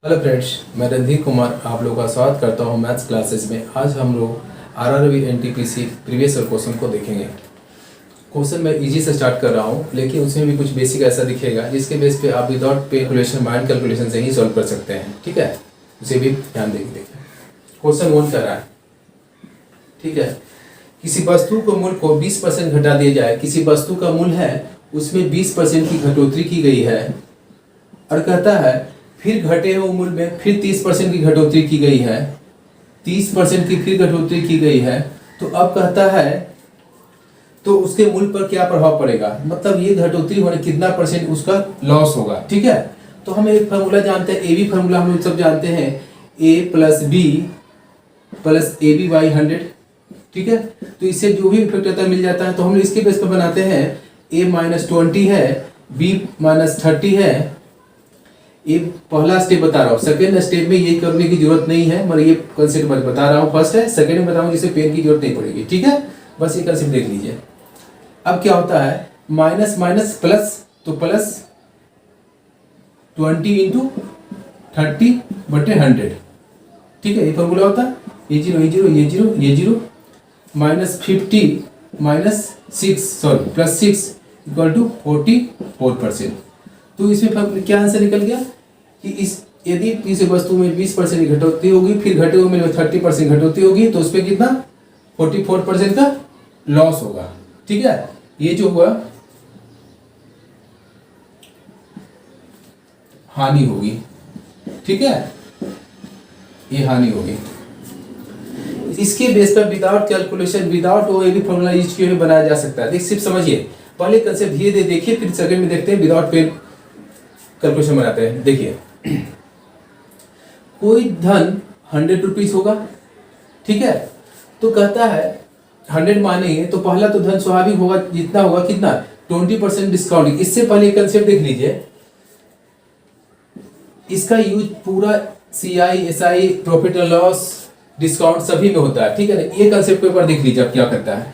Hello friends, मैं रणधीर कुमार आप लोगों का स्वागत करता हूं मैथ्स क्लासेस में। आज हम लोग RRB NTPC previous year question को देखेंगे। क्वेश्चन मैं इजी से स्टार्ट कर रहा हूं, लेकिन उसमें भी कुछ बेसिक ऐसा दिखेगा जिसके बेस पे आप विदाउट कैलकुलेशन माइंड कैलकुलेशन से ही सॉल्व कर सकते हैं। ठीक है, उसे भी ध्यान देंगे। देखिए क्वेश्चन 1 कर रहा है। ठीक है, किसी वस्तु को मूल्य को 20% घटा दिया जाए। किसी वस्तु का मूल्य है, उसमें 20% की घटोतरी की गई है और कहता है फिर घटे हुए मूल्य में फिर 30% की घटोतरी की गई है। 30% की फिर घटोतरी की गई है। तो अब कहता है तो उसके मूल्य पर क्या प्रभाव पड़ेगा, मतलब ये घटोतरी होने कितना परसेंट उसका लॉस होगा। ठीक है, तो हम एक फार्मूला जानते हैं, ए बी फार्मूला हम लोग सब जानते हैं, A plus B plus A B by 100। ठीक है, तो इससे जो भी इफेक्ट होता है मिल जाता है। तो हम इसके बेस पर बनाते हैं, ए -20 है, बी -30 है। ये पहला स्टेप बता रहा हूँ, सेकेंड स्टेप में ये करने की जरूरत नहीं है, मतलब ये कंसेप्ट बता रहा हूँ। फर्स्ट है, सेकेंड में बताऊँ जिससे पेन की जरूरत नहीं पड़ेगी। ठीक है, बस ये कंसेप्ट देख लीजिए। अब क्या होता है, माइनस माइनस प्लस, तो प्लस 20 इंटू 30/100। ठीक है, ये फॉर्मूला होता है, ये जीरो ये जीरो ये जीरो ये जीरो, -50 प्लस 6 इक्वल टू 44%। तो इसमें क्या आंसर निकल गया कि इस यदि किसी वस्तु में 20% की घटोतरी होगी, फिर घटे हुए में 30% घटोतरी होगी, तो उसमें कितना 44% का लॉस होगा। ठीक है, ये जो हुआ हानि होगी। ठीक है, ये हानि होगी। इसके बेस पर without calculation without OAB formula use किए बनाया जा सकता है। देख सिर्फ समझिए, पहले कंसेप्ट धीरे धीरे देखिए, फिर सेकंड में देखते हैं विदाउट पेन कैलकुलेशन बनाते हैं। देखिए कोई धन 100 रुपीज होगा। ठीक है, तो कहता है 100 मानेंगे तो पहला तो धन स्वाभाविक होगा, जितना होगा कितना 20% डिस्काउंट। इससे पहले कंसेप्ट देख लीजिए, इसका यूज पूरा CI SI profit and loss discount सभी में होता है। ठीक है ना, ये कंसेप्ट पेपर देख लीजिए। अब क्या करता है,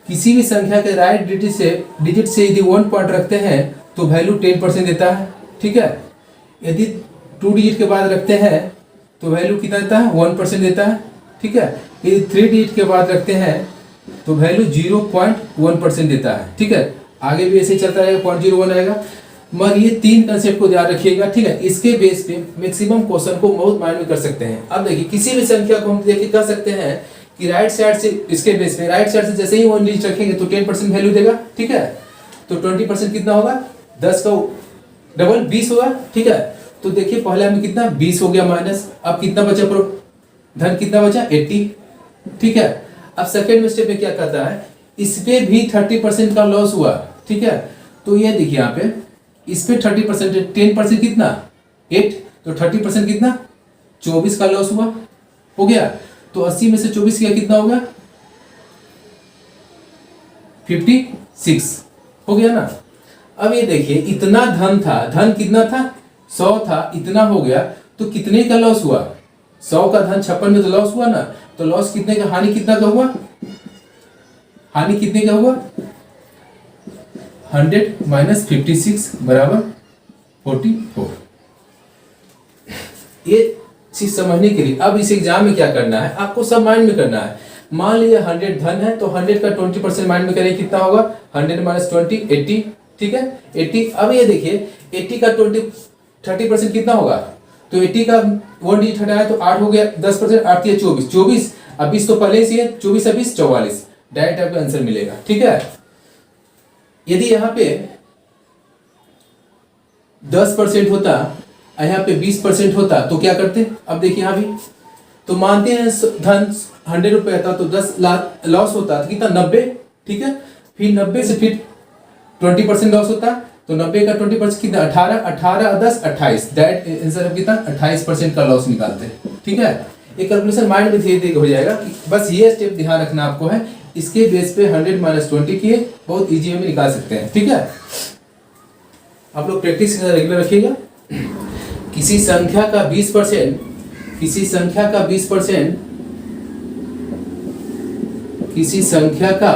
किसी भी संख्या के राइट डिजिट से यदि 1 पॉइंट रखते हैं तो वैल्यू 10% देता है। ठीक है, यदि 2 डिजिट के बाद रखते हैं तो वैल्यू कितना देता है, 1% देता है। ठीक है, यदि 3 डिजिट के बाद रखते हैं तो वैल्यू 0.1% देता है। ठीक है, आगे भी ऐसे चलता रहेगा, 0.01 आएगा। मगर ये 3 कंसेप्ट को ध्यान रखिएगा। ठीक है, इसके बेस पे मैक्सिमम क्वेश्चन को बहुत माइंड में कर सकते हैं। अब देखिए किसी भी संख्या को हम देखिए कह सकते हैं कि राइट साइड से, इसके बेस पे राइट साइड से जैसे ही 1 डिजिट रखेंगे तो 10% वैल्यू देगा। ठीक है, तो 20% कितना होगा, 10 का डबल 20 होगा। ठीक है, तो देखिए पहले हमें कितना 20 हो गया माइनस, अब कितना बचा, धन कितना बचा 80। ठीक है, अब सेकेंड स्टेप में क्या कहता है, इस पे भी 30% का लॉस हुआ। ठीक है, तो ये देखिए यहाँ पे इस पे 30% 10% कितना 8, तो 30% कितना 24 का लॉस हुआ हो गया। तो 80 में से 24 किया कितना होगा 56 हो गया ना। अब ये देखिए इतना धन था, धन कितना था 100 था, इतना हो गया, तो कितने का लॉस हुआ, 100 का धन 56 में तो लॉस हुआ ना। तो लॉस कितने का, हानि कितना का हुआ, हानि कितने का हुआ 100 माइनस 56 बराबर 44। ये चीज समझने के लिए अब इस एग्जाम में क्या करना है, आपको सब माइंड में करना है। मान लीजिए 100 धन है, तो 100 का 20% माइंड में करें कितना होगा, 100 माइनस 20 80। ठीक है, 80। अब ये देखिए 80 का 30% कितना होगा, तो 80 का 1 डिजिट हटाया तो 8 हो गया, 10% 8 या 24, अब 20 तो पहले से है, 24 से 20 44, डायरेक्ट आपका आंसर मिलेगा। ठीक है, यदि यहाँ पे 10% होता, यहाँ पे 20% होता तो क्या करते, अब देखिए यहाँ भी तो मानते हैं धन 100 रुपए था तो 10 लाख लॉस होता, तो कितना 90। ठीक है, फिर 90 से फिर 20% लॉस होता, तो 90 का 20% कितना 18 10 28, दैट आंसर कितना 28% का लॉस निकालते हैं। ठीक है, एक कैलकुलेशन माइंड में धीरे धीरे हो जाएगा कि बस ये स्टेप ध्यान रखना आपको है। इसके बेस पे 100 माइनस 20 किए बहुत इजी में निकाल सकते हैं। ठीक है, आप लोग प्रैक्टिस रेगुलर रखिएगा। किसी संख्या का 20%, किसी संख्या का 20%, किसी संख्या का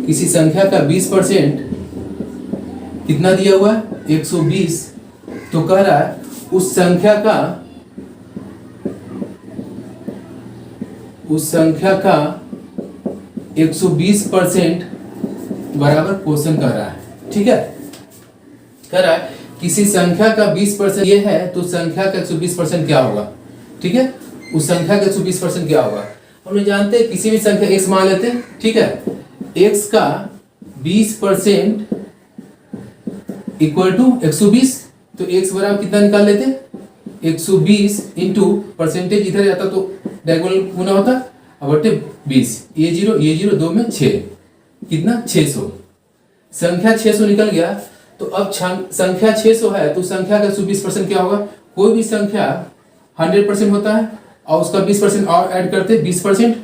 किसी संख्या का 20% कितना दिया हुआ है 120 तो कह रहा है उस संख्या का 120% बराबर क्वेश्चन कह रहा है। ठीक है, कह रहा है किसी संख्या का 20% ये है तो संख्या का 120% क्या होगा। ठीक है, उस संख्या का 120% क्या होगा। हम लोग जानते हैं किसी भी संख्या x मान लेते हैं। ठीक है, x का 20% इक्वल टू 120, तो x बराबर कितना निकाल लेते हैं 120 इंटू परसेंटेज इधर जाता तो डायगोनल गुना होता और बटे 20, ये जीरो 2 में 6, कितना 600। संख्या 600 निकल गया। तो अब संख्या 600 है तो संख्या का 120% क्या होगा। कोई भी संख्या 100% होता है और उसका 20% और ऐड करते 20%,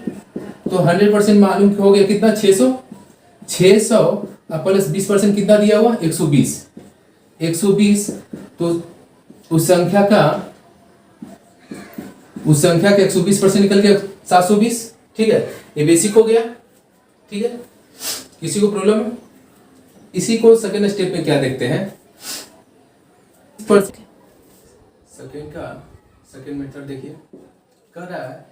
तो 100% मालूम हो गया कितना 600 प्लस 20% कितना दिया हुआ 120। तो उस संख्या का 120% निकल गया 720। ठीक है, ये बेसिक हो गया। ठीक है, किसी को प्रॉब्लम है। इसी को सेकेंड स्टेप में क्या देखते हैं, सेकेंड मेथड देखिए। कह रहा है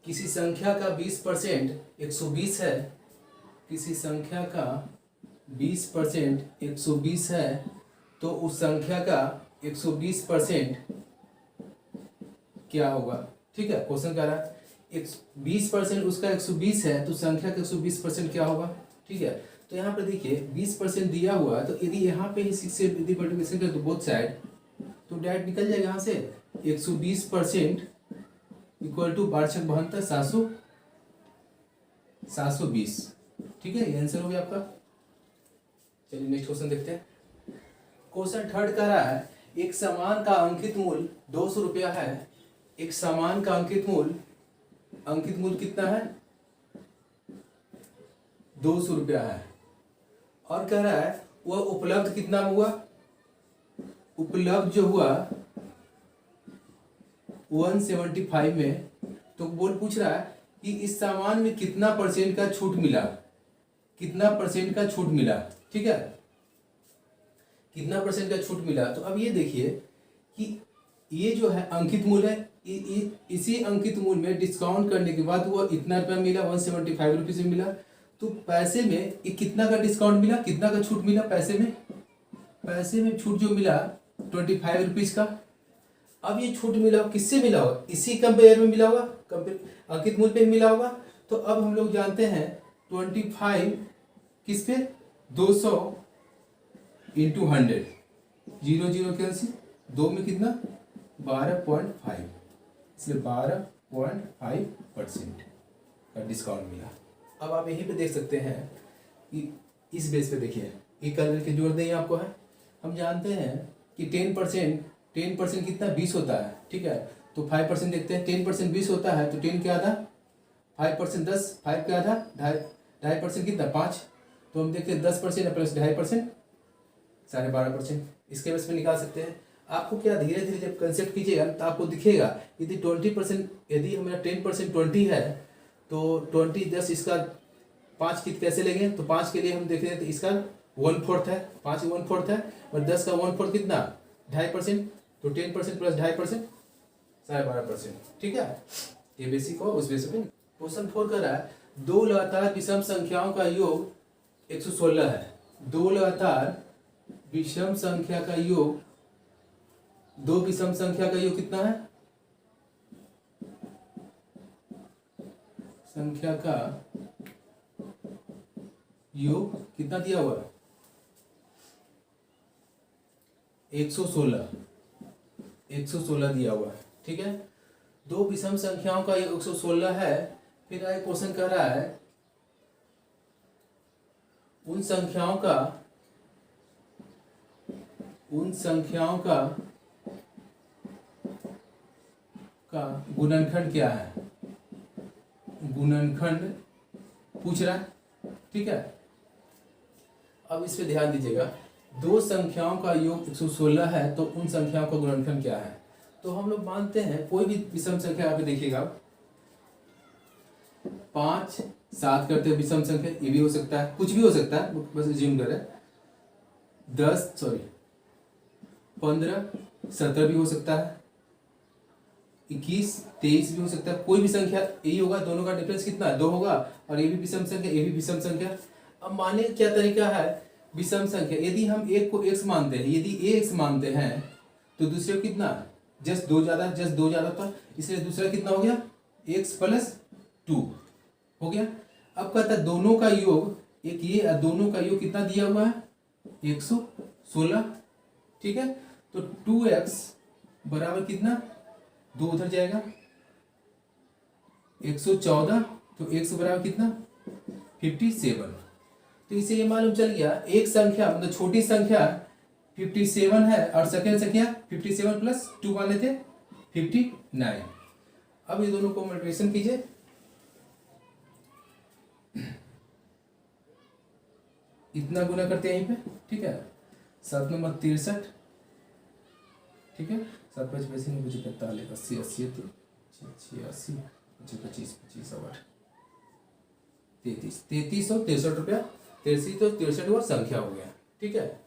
किसी संख्या का 20% 120 है, किसी संख्या का 20% 120 है तो उस संख्या का 120% क्या होगा। ठीक है, क्वेश्चन कह रहा है 20% उसका 120 है तो संख्या का 120% क्या होगा। ठीक है, तो यहाँ पर देखिए 20% दिया हुआ है, तो यदि यहाँ पे ही 6 से यदि मल्टीप्लिकेशन करें तो बोथ साइड तो डायरेक्ट निकल जाएगा यहाँ से 120% इक्वल टू 12×72 720। ठीक है, ये आंसर हो गया आपका। चलिए नेक्स्ट क्वेश्चन देखते हैं। क्वेश्चन थर्ड कह रहा है एक सामान का अंकित मूल्य 200 रुपया है। एक सामान का अंकित मूल्य कितना है 200 रुपया है और कह रहा है वह उपलब्ध कितना हुआ। उपलब्ध जो हुआ 175 में, तो बोल पूछ रहा है कि इस सामान में कितना परसेंट का छूट मिला, कितना परसेंट का छूट मिला। ठीक है, कितना परसेंट का छूट मिला। तो अब ये देखिए कि ये जो है अंकित मूल्य है, इसी अंकित मूल्य में डिस्काउंट करने के बाद वो इतना रुपया मिला 175 रुपीज में मिला। तो पैसे में ये कितना का डिस्काउंट मिला, कितना का छूट मिला पैसे में छूट जो मिला 25 रुपीज का। अब ये छूट मिला किससे मिला होगा, इसी कंपेयर में मिला होगा, अंकित मूल्य पे मिला होगा। तो अब हम लोग जानते हैं 25 किस पे 200 इंटू 100, 0 कैंसिल, 2 में कितना 12.5, इसलिए 12.5% का डिस्काउंट मिला। अब आप यहीं पे देख सकते हैं कि इस बेस पे देखिए ये कलर के जोड़ दें आपको है। हम जानते हैं कि 10% कितना 20 होता है। ठीक है, तो 5% देखते हैं, 10% 20 होता है तो 10 क्या आधा 5% 10, 5 क्या आधा 2.5% कितना 5, तो हम देखते हैं 10% प्लस 2.5% 12.5%। इसके बेस पे निकाल सकते हैं। आपको क्या धीरे धीरे जब कंसेप्ट कीजिएगा तो आपको दिखेगा यदि 20%, यदि हमारा 10% 20 है तो 20 10 इसका 5 कित कैसे लेंगे, तो 5 के लिए हम देख रहे हैं तो इसका 1/4 है, 5 1/4 है और 10 का 1/4 कितना 2.5%, तो 10% प्लस 2.5% 12.5%। ठीक है, ये बेसिक हो उस बेसिस पे। क्वेश्चन 4 कर रहा है दो लगातार विषम संख्याओं का योग 116 है। दो लगातार विषम संख्या का योग, दो विषम संख्या का योग कितना है, संख्या का योग कितना दिया हुआ है 116 दिया हुआ है। ठीक है, दो विषम संख्याओं का योग 116 है। फिर आगे क्वेश्चन कर रहा है उन संख्याओं का गुणनखंड क्या है, गुणनखंड पूछ रहा है। ठीक है, अब इस पे ध्यान दीजिएगा, दो संख्याओं का योग 116 है तो उन संख्याओं का गुणनखंड क्या है। तो हम लोग मानते हैं कोई भी विषम संख्या यहाँ पे देखिएगा 5 7 करते हैं विषम संख्या, ये भी हो सकता है, कुछ भी हो सकता है, बस अज्यूम करें 15 17 भी हो सकता है, 21, 23 भी हो सकता है, कोई भी संख्या यही होगा। दोनों का डिफरेंस कितना है? 2 होगा। और ये भी विषम संख्या, ये भी विषम संख्या। अब माने क्या तरीका है विषम संख्या, यदि हम एक को x मानते हैं, यदि x मानते हैं तो दूसरे को कितना, जस्ट 2 ज्यादा था, इसलिए दूसरा कितना हो गया x प्लस 2 हो गया। अब कहता है दोनों का योग, एक ये दोनों का योग कितना दिया हुआ है 116, ठीक है। तो 2x बराबर कितना, 2 उधर जाएगा 114, तो x बराबर कितना 57। तो इसे ये मालूम चल गया एक संख्या मतलब छोटी संख्या 57 है और सेकेंड संख्या 57 प्लस 2 मान लेते 59। अब ये दोनों को मल्टीप्लिकेशन कीजिए, इतना गुना करते हैं यहीं पे, ठीक है। 7 नंबर 63, ठीक है। 7 5 पैसे नहीं, 45 80 80 86 25 25 8 3363 रुपया, 63 वो संख्या हो गया, ठीक है।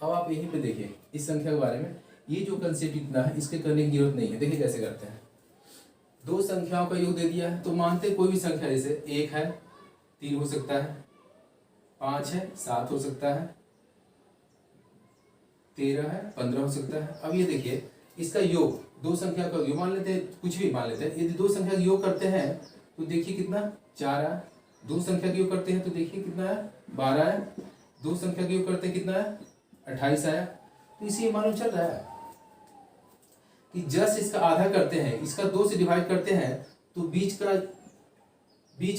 अब आप यहीं पे देखिए इस संख्या के बारे में, ये जो कंसेप्ट इतना है इसके करने की जरूरत नहीं है। देखिए कैसे करते हैं, दो संख्याओं का योग दे दिया है तो मानते कोई भी संख्या, जैसे 1 है 3 हो सकता है, 5 है 7 हो सकता है, 13 है 15 हो सकता है। अब ये देखिए इसका योग, दो संख्या का योग मान लेते हैं, कुछ भी मान लेते हैं। यदि दो संख्या का योग करते हैं तो देखिए कितना 4 है, दो संख्या का योग करते हैं तो देखिए कितना है 12 है, दो संख्या का योग करते हैं कितना है 28 आया। तो इसे मालूम चल रहा है कि जस्ट इसका आधा करते हैं, इसका 2 से डिवाइड करते हैं तो बीच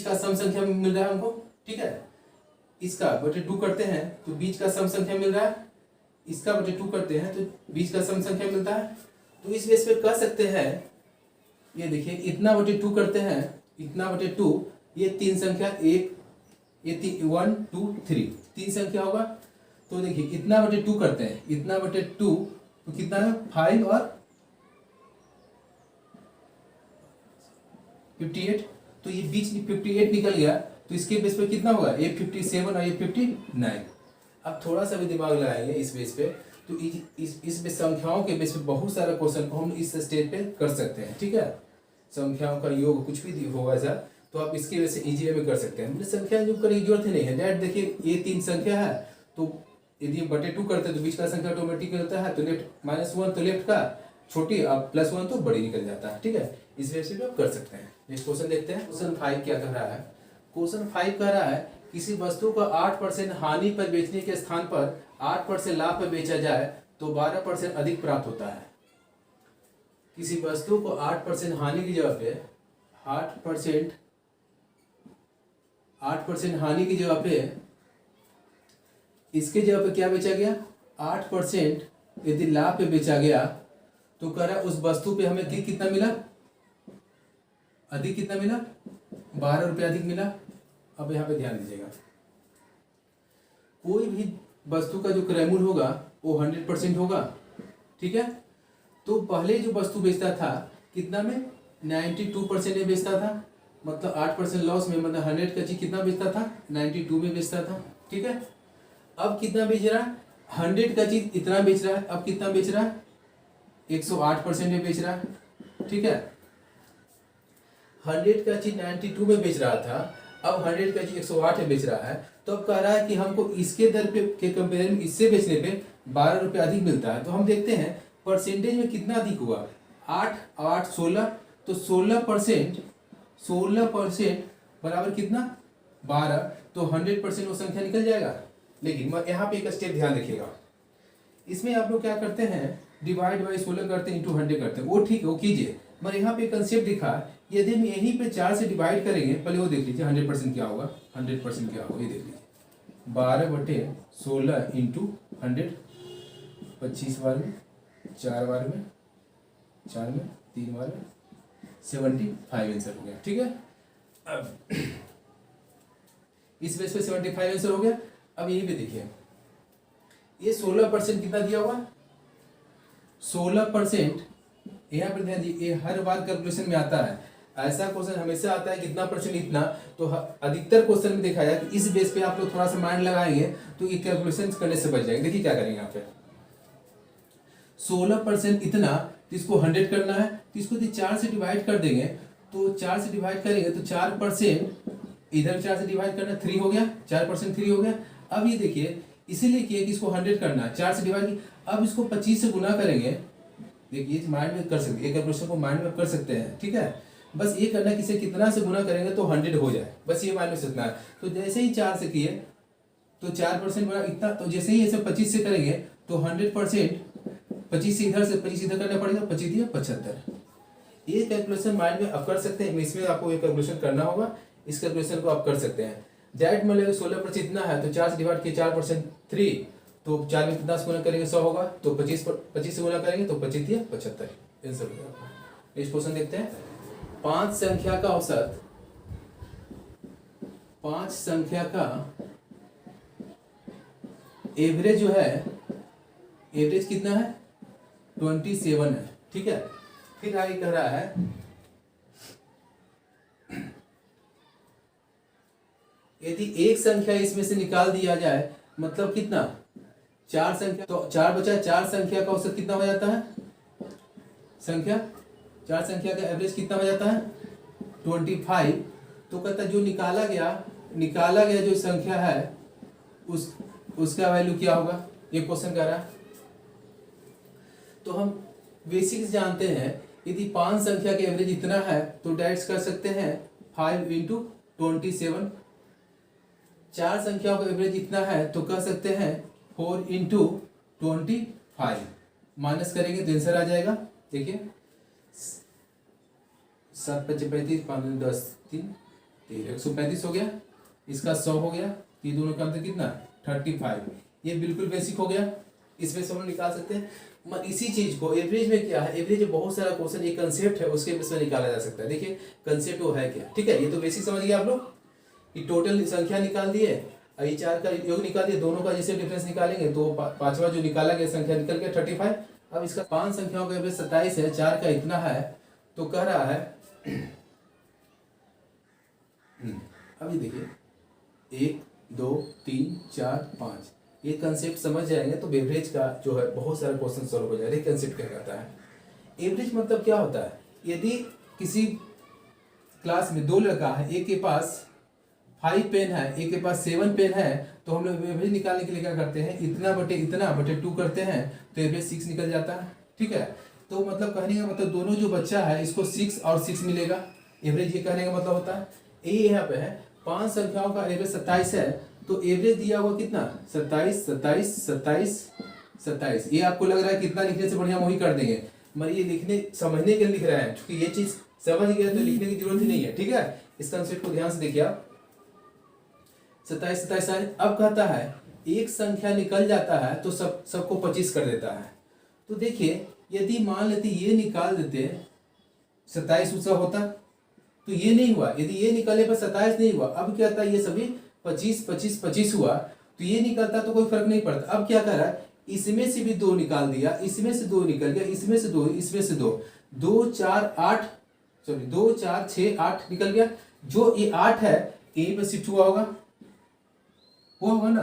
का सम संख्या मिल रहा है हमको, ठीक है। इसका बटे 2 करते हैं तो बीच का सम संख्या मिल रहा है, इसका बटे 2 करते हैं तो बीच का सम संख्या मिलता है। तो इस बेस पे कह सकते हैं, ये देखिए इतना बटे 2 करते हैं, इतना बटे 2, ये 3 संख्या, एक ये 1 2 3 3 संख्या होगा। तो देखिए इतना बटे 2 करते हैं, इतना बटे 2 तो कितना है 5 और 58, तो ये बीच 58 निकल गया। तो इसके बेस पे कितना होगा, ये 57 और ये 59। अब थोड़ा सा भी दिमाग लगाएंगे इस बेस पे, तो इस संख्याओं के बेस पे बहुत सारा क्वेश्चन को हम इस स्टेज पे कर सकते हैं, ठीक है। संख्याओं का योग कुछ भी होगा ऐसा तो आप इसकी वजह से इजी वे में कर सकते हैं। संख्या योग करने की जरूरत ही नहीं है, डायरेक्ट देखिए ये 3 संख्या है तो यदि बटे 2 करते हैं तो बीच का संख्या ऑटोमेटिक होता है, तो लेफ्ट -1 तो लेफ्ट का छोटी, अब +1 तो बड़ी निकल जाता है, ठीक है। इस वजह से भी आप कर सकते हैं। नेक्स्ट क्वेश्चन देखते हैं। क्वेश्चन 5 क्या कह रहा है, क्वेश्चन 5 कह रहा है किसी वस्तु को 8% हानि पर बेचने के स्थान पर 8% लाभ पर बेचा जाए तो 12% अधिक प्राप्त होता है। किसी वस्तु को 8% हानि की जगह पे 8% हानि की जगह पे इसके जगह पे क्या बेचा गया 8% यदि लाभ पे बेचा गया तो कह रहा है उस वस्तु पे हमें कितना मिला, अधिक कितना मिला 12 रुपया अधिक मिला। अब यहाँ पे ध्यान दीजिएगा, कोई भी वस्तु का जो क्रय मूल्य होगा वो 100% होगा, ठीक है। तो पहले जो वस्तु बेचता था कितना में 92% में बेचता था, मतलब 8% लॉस में, मतलब 100 का चीज कितना बेचता था 92 में बेचता था, ठीक है। अब कितना बेच रहा है 100 का चीज इतना बेच रहा है, अब कितना बेच रहा है 108% में बेच रहा है, ठीक है। 100 का चीज 92 में बेच रहा था, अब 100 का चीज 108 में बेच रहा है। तो अब कह रहा है कि हमको इसके दर पे के कंपेयर में इससे बेचने पे 12 रुपये अधिक मिलता है। तो हम देखते हैं परसेंटेज में कितना अधिक हुआ, 8 8 16, तो 16% बराबर कितना 12, तो 100% वो संख्या निकल जाएगा। लेकिन यहाँ पे एक स्टेप ध्यान रखिएगा, इसमें आप लोग क्या करते हैं डिवाइड बाई 16 करते हैं, इंटू 100 करते हैं, वो ठीक है वो कीजिए। मगर यहाँ पे कंसेप्ट दिखा, यदि हम यहीं पे 4 से डिवाइड करेंगे, पहले वो देख लीजिए 100% क्या होगा, 100% क्या होगा ये देख लीजिए, 12/16 इंटू 100, 25 बार में, 4 बार में, 4 में, 3 बार में, 75 आंसर हो गया, ठीक है। अब इस बेस पे 75 आंसर हो गया। अब यहीं पे देखिए ये 16% कितना दिया हुआ, 16%, यहाँ पर ध्यान दीजिए, ये हर बार कैलकुलेशन में आता है। ऐसा क्वेश्चन हमेशा आता है कितना परसेंट इतना, तो अधिकतर क्वेश्चन में देखा जाए कि इस बेस पे आप लोग थोड़ा सा माइंड लगाएंगे तो ये कैलकुलेशन करने से बच जाएंगे। देखिए क्या करेंगे यहाँ पे, 16% इतना, तो इसको 100 करना है, तो इसको 4 से डिवाइड कर देंगे, तो 4 से डिवाइड करेंगे तो 4%, इधर 4 से डिवाइड करना, 3 हो गया, 4% 3 हो गया। अब ये देखिए इसीलिए किया कि इसको 100 करना है, 4 से डिवाइड की। अब इसको 25 से गुना करेंगे, देखिए माइंड में कर सकते हैं, एक कैलकुलेशन को माइंड में कर सकते हैं, ठीक है। बस ये करना कि इसे कितना से गुना करेंगे तो 100 हो जाए, बस ये माइंड में सोचना है। तो जैसे ही 4 से किए तो 4% बड़ा इतना, तो जैसे ही इसे 25 से करेंगे तो 100%, 25 से इधर से 25 इधर करना पड़ेगा, 25 दिया 75। ये कैलकुलेशन माइंड में आप कर सकते हैं, इसमें आपको ये कैलकुलेशन करना होगा, इस कैलकुलेशन को आप कर सकते हैं। डायरेक्ट में लेकर 16% इतना है, तो 4 से डिवाइड किया 4% 3, तो 4 में कितना से गुना करेंगे 100 होगा, तो 25 से गुना करेंगे तो 25 दिया 75, आंसर हो गया। नेक्स्ट क्वेश्चन देखते हैं। 5 संख्या का औसत, 5 संख्या का एवरेज जो है, एवरेज कितना है 27 है, ठीक है। फिर आगे कह रहा है यदि एक संख्या इसमें से निकाल दिया जाए, मतलब कितना 4 संख्या, तो 4 बचा, 4 संख्या का औसत कितना हो जाता है, संख्या 4 संख्या का एवरेज कितना हो जाता है 25। तो कहता है जो निकाला गया जो संख्या है उसका वैल्यू क्या होगा, ये क्वेश्चन कर रहा है। तो हम बेसिक्स जानते हैं, यदि 5 संख्या के एवरेज इतना है तो डायरेक्ट कर सकते हैं 5 × 27। 4 संख्याओं का एवरेज इतना है तो कह सकते हैं 4 × 25, माइनस करेंगे तो आंसर आ जाएगा। देखिए 7 × 5 = 35, 5 × 10 3 135 हो गया, इसका 100 हो गया, ये दोनों का अंतर कितना 35। ये बिल्कुल बेसिक हो गया, इसमें से हम निकाल सकते हैं। इसी चीज को एवरेज में क्या है, एवरेज में बहुत सारा क्वेश्चन, एक कंसेप्ट है उसके बेस में निकाला जा सकता है। देखिए कंसेप्ट वो है क्या, ठीक है। ये तो बेसिक समझ गए आप लोग, ये टोटल संख्या निकाल दिए, ये 4 का योग निकाल दिए, दोनों का जैसे डिफरेंस निकालेंगे तो पांचवा जो निकाला गया संख्या निकल गया 35। अब इसका 5 संख्याओं का एवरेज 27 है, 4 का इतना है, तो कह रहा है अभी देखिए 1 2 3 4 5, ये कंसेप्ट समझ जाएंगे तो एवरेज का जो है बहुत सारा क्वेश्चन सॉल्व हो जाएगा। कंसेप्ट क्या कहता है, एवरेज मतलब क्या होता है, यदि किसी क्लास में 2 लड़का है, एक के पास 5 पेन है, एक के पास 7 पेन है, तो हम लोग एवरेज निकालने के लिए क्या करते हैं, इतना बटे 2 करते हैं तो एवरेज 6 निकल जाता है, ठीक है। तो मतलब कहने का मतलब दोनों जो बच्चा है इसको 6 और 6 मिलेगा, एवरेज ये कहने का मतलब होता है। ये यहाँ पे है 5 संख्याओं का एवरेज 27 है, तो एवरेज दिया हुआ कितना 27 27 27 27। ये आपको लग रहा है कितना लिखने से बढ़िया वही कर देंगे, मगर ये लिखने समझने के लिए लिख रहे हैं, क्योंकि ये चीज समझ गए तो लिखने की जरूरत ही नहीं है, ठीक है। इस कंसेप्ट को ध्यान से देखिए आप, 27 27। अब कहता है एक संख्या निकल जाता है तो सबको 25 कर देता है। तो देखिए यदि मान लेते ये निकाल देते 27 उसका होता, तो ये नहीं हुआ, यदि ये निकाले पर 27 नहीं हुआ, अब क्या था ये सभी 25 25 25 हुआ, तो ये निकलता तो कोई फर्क नहीं पड़ता। अब क्या कर रहा है, इसमें से भी 2 निकाल दिया, इसमें से 2 निकल गया, इसमें से 2, इसमें से 2, 2 4 8, सॉरी 2 4 6 8 निकल गया। जो ये 8 है यहीं पर शिफ्ट हुआ होगा ना,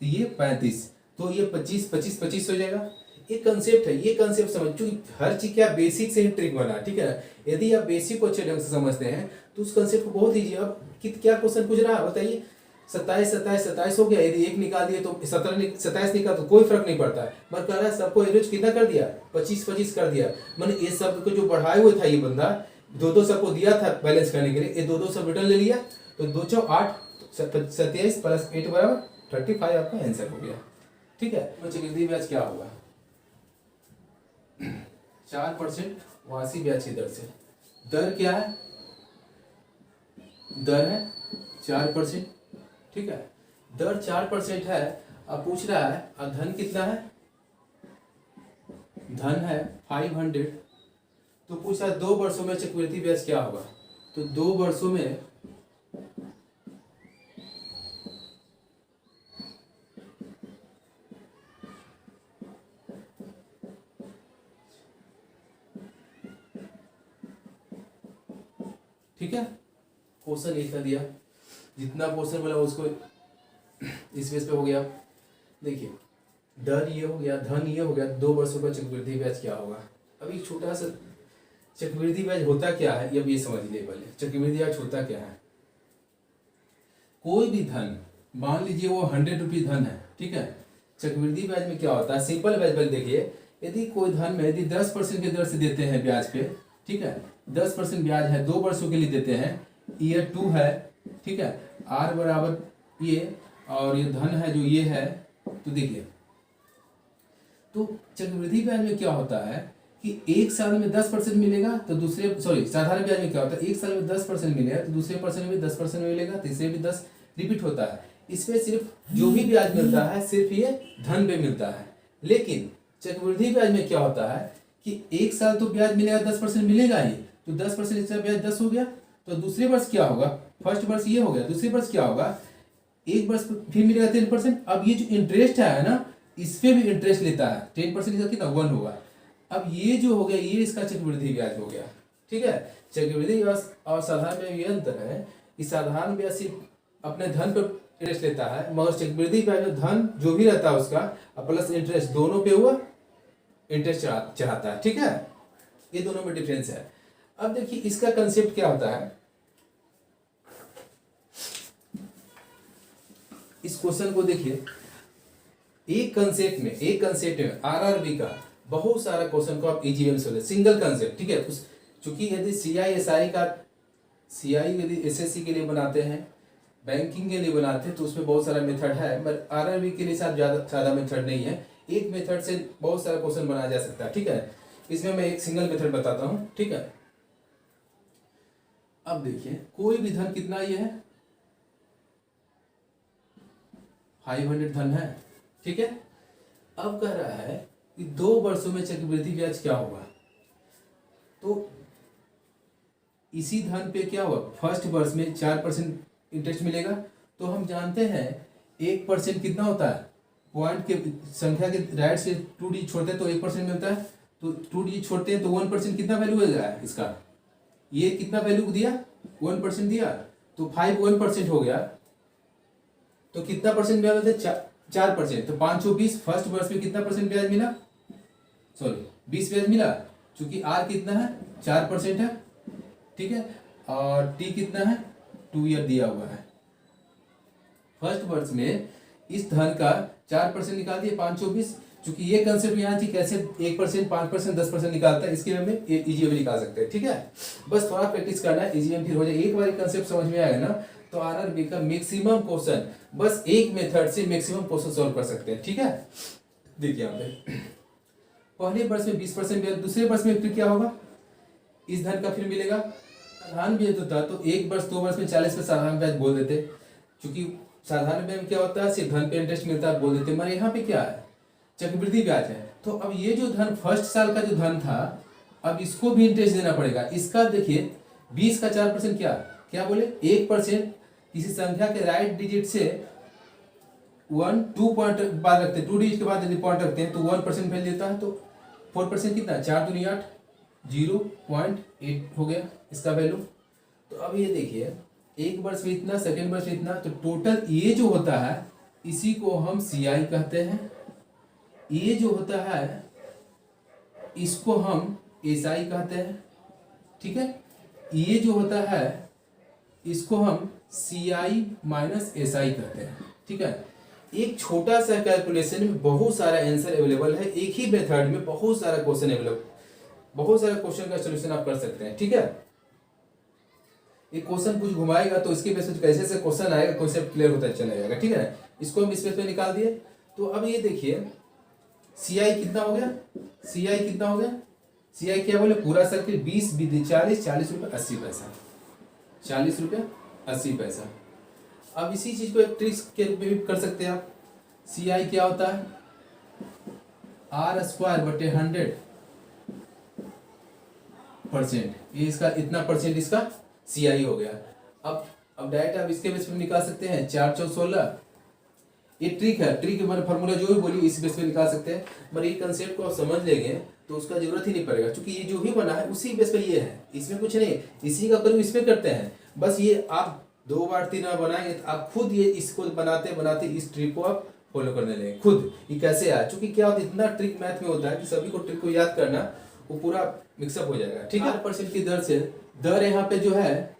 तो ये 35, तो ये 25 25 25 हो जाएगा। ये कंसेप्ट है, ये कंसेप्ट समझ, चूंकि हर चीज क्या बेसिक से ही ट्रिक बना, ठीक है। यदि आप बेसिक को अच्छे ढंग से समझते हैं तो उस कंसेप्ट को बहुत ईजी। अब क्या क्वेश्चन पूछ रहा है बताइए, 27 27 27 हो गया, यदि एक निकाल दिए तो 27 निकाल तो कोई फर्क नहीं पड़ता है, मगर कह रहा है सबको एवरेज कितना कर दिया 25 25 कर दिया। मैंने ये सब को जो बढ़ाए हुए था ये बंदा 2 सबको दिया था बैलेंस करने के लिए, ये 2 सब रिटर्न ले लिया, तो 2 4 8 27 + 8 = 35 आपका आंसर हो गया, ठीक है। चक्रवृद्धि ब्याज क्या होगा 4% वार्षिक ब्याज की दर से, दर क्या है, दर है 4%, ठीक है। दर 4% है। अब पूछ रहा है अब धन कितना है, धन है 500, तो पूछ रहा है 2 वर्षों में चक्रवृद्धि ब्याज क्या होगा, तो 2 वर्षों में ठीक है। क्वेश्चन लिख दिया, जितना क्वेश्चन बोला उसको इस बेस पे हो गया। देखिए दर ये हो गया, धन ये हो गया, 2 वर्षों का चक्रवृद्धि ब्याज क्या होगा। अब एक छोटा सा चक्रवृद्धि ब्याज होता क्या है, अब ये समझ लीजिए पहले चक्रवृद्धि ब्याज होता क्या है। कोई भी धन, मान लीजिए वो 100 रुपये धन है, ठीक है। चक्रवृद्धि ब्याज में क्या होता है, सिंपल ब्याज पर देखिए, यदि कोई धन में यदि 10% की दर से देते हैं ब्याज पे, ठीक है, 10% ब्याज है, 2 वर्षों के लिए देते हैं, ईयर 2 है, ठीक है, आर बराबर ये, और ये धन है जो ये है, तो देखिए तो चक्रवृद्धि ब्याज में क्या होता है कि एक साल में 10% मिलेगा तो दूसरे, सॉरी, साधारण ब्याज में क्या होता है, एक साल में 10% मिलेगा तो दूसरे पर्सन में भी 10% मिलेगा, तीसरे भी 10 रिपीट होता है। इसमें सिर्फ जो भी ब्याज मिलता है सिर्फ ये धन पे मिलता है। लेकिन चक्रवृद्धि ब्याज में क्या होता है कि एक साल तो ब्याज मिलेगा, 10% मिलेगा ही, तो 10% इसका ब्याज 10 हो गया, तो दूसरे वर्ष क्या होगा, फर्स्ट वर्ष ये हो गया, दूसरे वर्ष क्या होगा, एक वर्ष फिर मिलेगा 10%। अब ये जो इंटरेस्ट है ना, इस पे भी इंटरेस्ट लेता है, 10% इसका कितना 1 होगा। अब ये जो हो गया ये इसका चक्रवृद्धि ब्याज हो गया, ठीक है। चक्रवृद्धि ब्याज और साधारण में ये अंतर है कि साधारण ब्याज सिर्फ अपने धन पर इंटरेस्ट लेता है, मगर चक्रवृद्धि ब्याज में धन जो भी रहता है उसका प्लस इंटरेस्ट दोनों पे हुआ इंटरेस्ट चढ़ाता है, ठीक है। ये दोनों में डिफरेंस है। अब देखिए इसका कंसेप्ट क्या होता है, इस क्वेश्चन को देखिए, एक कंसेप्ट में आरआरबी का बहुत सारा क्वेश्चन को आप इजी वे में सोल्व, सिंगल कंसेप्ट, ठीक है। उस चूंकि यदि सीआई यदि एसएससी के लिए बनाते हैं, बैंकिंग के लिए बनाते हैं, तो उसमें बहुत सारा मेथड है, पर आरआरबी के लिए साथ ज़्यादा मेथड नहीं है। एक मेथड से बहुत सारा क्वेश्चन बनाया जा सकता है, ठीक है। इसमें मैं एक सिंगल मेथड बताता हूँ, ठीक है। अब देखिए कोई भी धन कितना ये है, 500 धन है, ठीक है। अब कह रहा है कि 2 वर्षों में चक्रवृद्धि ब्याज क्या होगा, तो इसी धन पे क्या हुआ, फर्स्ट वर्ष में 4% इंटरेस्ट मिलेगा, तो हम जानते हैं 1% कितना होता है, पॉइंट के संख्या के राइट से 2 डिजिट छोड़ते हैं तो 1% मिलता है, तो 2 डिजिट छोड़ते हैं तो 1% कितना वैल्यू हो जाएगा इसका, ये कितना वैल्यू दिया, 1% दिया, तो 1% हो गया, तो कितना परसेंट ब्याज होता है, 4%, तो 520, फर्स्ट वर्ष में कितना परसेंट ब्याज मिला, सॉरी 20 ब्याज मिला, क्योंकि आर कितना है 4% है, ठीक है, और टी कितना है 2 ईयर दिया हुआ है। फर्स्ट वर्ष में इस धन का 4% निकाल दिए 520, चूंकि ये कंसेप्ट यहाँ थी कैसे 1%, 5%, 10% निकालता है, इसके में इजी में निकाल सकते हैं, ठीक है। बस थोड़ा प्रैक्टिस करना है, इजी में फिर हो जाए, एक बार कंसेप्ट समझ में आएगा ना, तो आरआरबी का मैक्सिमम क्वेश्चन बस एक मेथड से मैक्सिमम क्वेश्चन सॉल्व कर सकते हैं, ठीक है। देखिए यहाँ पे पहले वर्ष में 20% ब्याज, दूसरे वर्ष में फिर क्या होगा, इस धन का फिर मिलेगा, साधारण ब्याज होता तो एक वर्ष 2 वर्ष में 40% साधारण ब्याज बोल देते, क्योंकि साधारण ब्याज में क्या होता है सिर्फ धन पे इंटरेस्ट मिलता है बोल देते, मगर यहाँ पे क्या है चक्रवृद्धि ब्याज है, तो अब ये जो धन फर्स्ट साल का जो धन था, अब इसको भी इंटरेस्ट देना पड़ेगा। इसका देखिए 20 का 4% क्या क्या बोले, 1% किसी संख्या के राइट डिजिट से 2 पॉइंट बाद रखते हैं, 2 डिजिट के बाद यदि पॉइंट रखते हैं तो 1% वैल्यू देता है, तो 4% कितना, 4 दूनी 8, 0.8 हो गया इसका वैल्यू। तो अब ये देखिए एक वर्ष में इतना, सेकेंड वर्ष में इतना, तो टोटल ये जो होता है इसी को हम सीआई कहते हैं, ये जो होता है इसको हम एसआई कहते हैं, ठीक है। ये जो होता है इसको हम सीआई माइनस एसआई कहते हैं, ठीक है। एक छोटा सा कैलकुलेशन में बहुत सारा आंसर अवेलेबल है, एक ही मेथड में बहुत सारा क्वेश्चन अवेलेबल, बहुत सारे क्वेश्चन का सॉल्यूशन आप कर सकते हैं, ठीक है। एक क्वेश्चन कुछ घुमाएगा तो इसके बेस पे कैसे से क्वेश्चन आएगा, कॉन्सेप्ट क्लियर होता चला जाएगा, ठीक है। इसको हम स्पेस पे निकाल दिए, तो अब ये देखिए सीआई कितना हो गया, सीआई कितना हो गया, सीआई क्या बोले, पूरा सर्किल 20 विधि 40, 40 रुपये 80 पैसा, 40 रुपये 80 पैसा। अब इसी चीज को एक ट्रिक्स के रूप में भी कर सकते हैं आप। सीआई क्या होता है, R² बटे 100%, ये इसका इतना परसेंट इसका सीआई हो गया। अब डायरेक्ट आप इसके बेस पे निकाल सकते हैं 4 4 16, ये ट्रिक है, ट्रिक मैंने फॉर्मूला जो भी बोली इस बेस पे निकाल सकते हैं, मगर ये कंसेप्ट को आप समझ लेंगे तो उसका जरूरत ही नहीं पड़ेगा, क्योंकि ये जो भी बना है उसी बेस पे ये है, इसमें कुछ नहीं, इसी का प्रयोग इसमें करते हैं। बस ये आप 2 बार 3 बार बनाएंगे तो आप खुद ये इसको बनाते बनाते इस ट्रिक को आप फॉलो करने लगे खुद। ये कैसे आया? क्योंकि क्या होता है, इतना ट्रिक मैथ में होता है कि सभी को ट्रिक को याद करना, वो पूरा मिक्सअप हो जाएगा। ठीक है, 4% की दर से, दर यहाँ पे जो है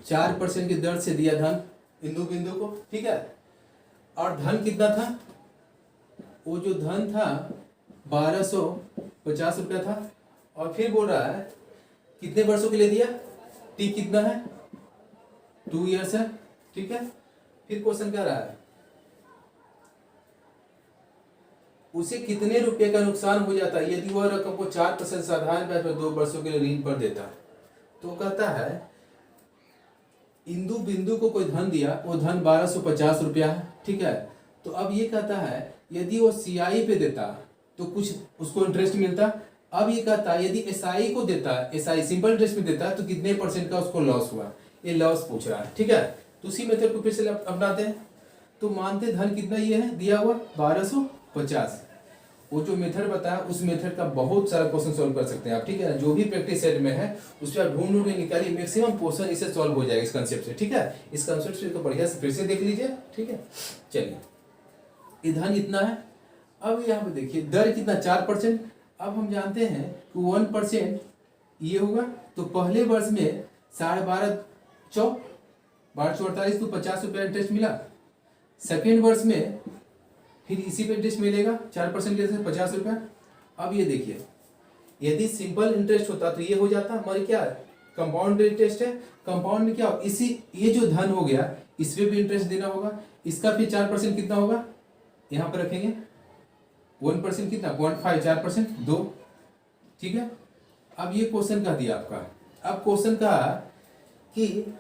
4% की दर से दिया धन इंदु बिंदु को। ठीक है, और धन कितना था? वो जो धन था 1250 रुपया था। और फिर बोल रहा है कितने वर्षों के लिए दिया? टी कितना है? 2 ईयर्स है। ठीक है, फिर क्वेश्चन क्या रहा है, उसे कितने रुपए का नुकसान हो जाता है यदि वह रकम को 4% साधारण ब्याज पर 2 वर्षों के लिए ऋण पर देता? तो कहता है इंदु बिंदु को कोई धन दिया, वो धन 1250 रुपया है। ठीक है, तो अब ये कहता है यदि वो सीआई पे देता तो कुछ उसको इंटरेस्ट मिलता। अब ये कहता है यदि एसआई को देता, एसआई सिंपल इंटरेस्ट में देता, तो कितने % का उसको लॉस हुआ, ये लॉस पूछ रहा है। ठीक है, तो उसी मेथड को फिर से अपनाते हैं। तो मानते धन कितना ये है दिया हुआ 1250। वो जो मेथड बताया उस मेथड का बहुत सारा क्वेश्चन सॉल्व कर सकते हैं आप। ठीक है, जो भी प्रैक्टिस सेट में है उस पर ढूंढ ढूंढ के निकालिए, मैक्सिमम क्वेश्चन इससे सॉल्व हो जाएगा इस कंसेप्ट से। ठीक है, इस कंसेप्ट से तो बढ़िया से फिर से देख लीजिए। ठीक है, चलिए, ये धन इतना है। अब यहाँ पे देखिए दर कितना 4%। अब हम जानते हैं कि 1% ये होगा, तो पहले वर्ष में 12.5 1248 तो 50 रुपया इंटरेस्ट मिला। सेकेंड वर्ष में फिर इसी पे इंटरेस्ट मिलेगा 4% के साथ 50 रुपया। अब ये देखिए यदि सिंपल इंटरेस्ट होता तो ये हो जाता, हमारे क्या कंपाउंड इंटरेस्ट है। कंपाउंड में क्या इसी ये जो धन हो गया इस पे भी इंटरेस्ट देना होगा। इसका फिर 4% कितना होगा, यहाँ पर रखेंगे 1% कितना 0.5 4% 2। ठीक है, अब ये क्वेश्चन का दिया आपका। अब क्वेश्चन का कि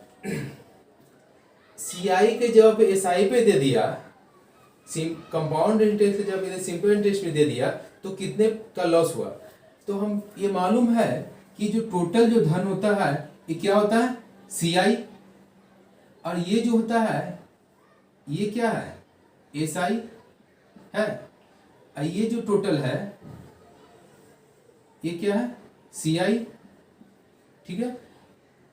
सीआई के जगह पे एसआई पे दे दिया, कंपाउंड इंटरेस्ट के जब सिंपल इंटरेस्ट में दे दिया तो कितने का लॉस हुआ। तो हम ये मालूम है कि जो टोटल जो धन होता है ये क्या होता है सीआई, और ये जो होता है ये क्या है एसआई है, और ये जो टोटल है ये क्या है सीआई। ठीक है,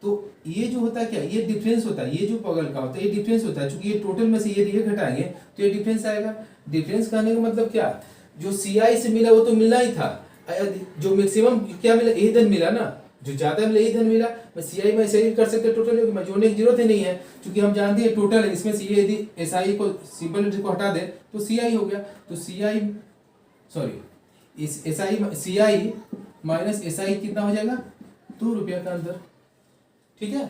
तो ये जो होता है क्या, ये डिफरेंस होता है, ये जो बगल का होता है ये डिफरेंस होता है। चूंकि ये टोटल में से ये घटाएंगे तो ये डिफरेंस आएगा। डिफरेंस कहने का मतलब क्या, जो सीआई से मिला वो तो मिलना ही था, जो मैक्सिमम क्या मिला यही धन मिला ना, जो ज्यादा मिला यही धन मिला। मैं सीआई में ऐसे ही कर सकते टोटल, में जोड़ने की जरूरत ही नहीं है क्योंकि हम जानते हैं टोटल है। इसमें से ये यदि एसआई को सिंपल इंटरेस्ट को हटा दे तो सीआई हो गया। तो सीआई सॉरी इस एसआई सीआई माइनस एसआई कितना हो जाएगा 2 रुपया का अंदर। ठीक है,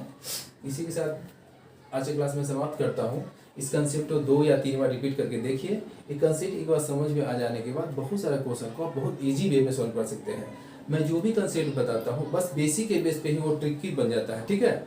इसी के साथ आज की क्लास में समाप्त करता हूँ। इस कंसेप्ट को 2 या 3 बार रिपीट करके देखिए। ये कंसेप्ट एक बार समझ में आ जाने के बाद बहुत सारा क्वेश्चन को आप बहुत इजी वे में सॉल्व कर सकते हैं। मैं जो भी कंसेप्ट बताता हूँ बस बेसिक के बेस पे ही वो ट्रिक ही बन जाता है। ठीक है,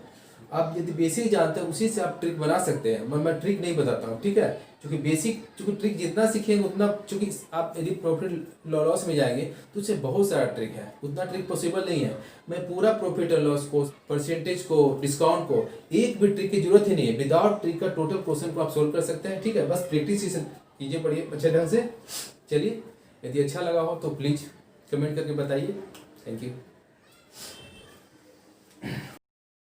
आप यदि बेसिक जानते हैं उसी से आप ट्रिक बना सकते हैं। मैं ट्रिक नहीं बताता हूँ। ठीक है, क्योंकि बेसिक चूंकि ट्रिक जितना सीखेंगे उतना, चूंकि आप यदि प्रॉफिट लॉस में जाएंगे तो उससे बहुत सारा ट्रिक है, उतना ट्रिक पॉसिबल नहीं है। मैं पूरा प्रॉफिट और लॉस को, परसेंटेज को, डिस्काउंट को, एक भी ट्रिक की जरूरत ही नहीं है। विदाउट ट्रिक का टोटल क्वेश्चन को आप सोल्व कर सकते हैं। ठीक है, बस प्रैक्टिस कीजिए बढ़िया अच्छे ढंग से। चलिए, यदि अच्छा लगा हो तो प्लीज कमेंट करके बताइए। Thank you.